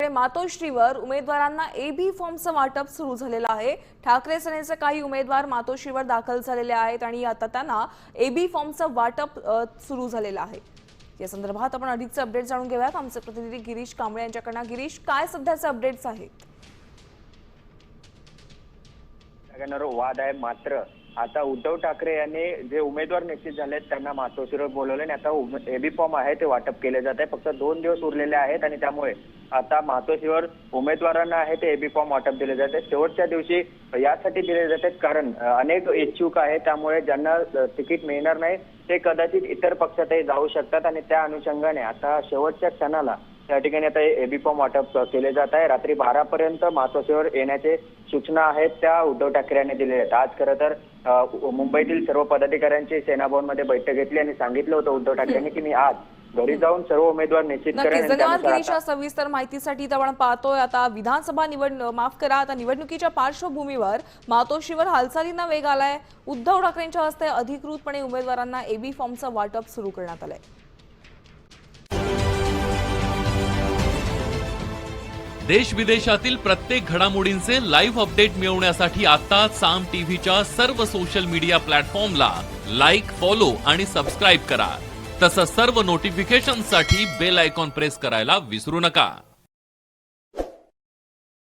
मातोश्रीवर उमेदवारांना एबी फॉर्मचं वाटप सुरू झालेलं आहे। ठाकरे सेनेचे काही उमेदवार मातोश्रीवर दाखल झालेले आहेत आणि आता त्यांना एबी फॉर्मचं वाटप सुरू झालेलं आहे। या संदर्भात आपण अधिकचे अपडेट जाणून घेऊयात आमचे प्रतिनिधी गिरीश कांबळे यांच्याकडून। गिरीश, काय सध्याचे अपडेट्स आहेत? वाद आहे, मात्र आता उद्धव ठाकरे यांनी जे उमेदवार निश्चित झालेत त्यांना मातोश्रीवर बोलवले आणि आता एबी फॉर्म आहे ते वाटप केले जात आहे। फक्त 2 दिवस उरलेले आहेत आणि त्यामुळे आता मातोश्रीवर उमेदवारांना आहे ते एबी फॉर्म वाटप दिले जाते। शेवटच्या दिवशी यासाठी दिले जातात कारण अनेक इच्छुक आहेत, त्यामुळे ज्यांना तिकीट मिळणार नाही ते कदाचित इतर पक्षातही जाऊ शकतात आणि त्या अनुषंगाने आता शेवटच्या क्षणाला त्या ठिकाणी आता एबी फॉर्म वाटप केले जात आहे। रात्री 12 पर्यंत मातोश्रीवर येण्याचे सूचना आहेत त्या उद्धव ठाकरे यांनी दिलेल्या आहेत। आज खरं तर मुंबईतील सर्व पदाधिकाऱ्यांची सेना भवनमध्ये बैठक घेतली आणि सांगितलं होतं उद्धव ठाकरेंनी की मी आज घरी जाऊन सर्व उमेदवार निश्चित करेन। धन्यवाद गिरीश, सविस्तर माहितीसाठी। आपण पाहतोय आता विधानसभा आता निवडणुकीच्या पार्श्वभूमीवर मातोश्रीवर हालचालींना वेग आलाय। उद्धव ठाकरेंच्या हस्ते अधिकृतपणे उमेदवारांना एबी फॉर्मचं वाटप सुरू करण्यात आलंय। देश विदेशातील प्रत्येक घडामोडींचे लाईव्ह अपडेट मिळवण्यासाठी आता साम टीव्हीच्या सर्व सोशल मीडिया प्लॅटफॉर्मला लाईक, फॉलो आणि सबस्क्राईब करा। तसंच सर्व नोटिफिकेशनसाठी बेल आयकॉन प्रेस करायला विसरू नका।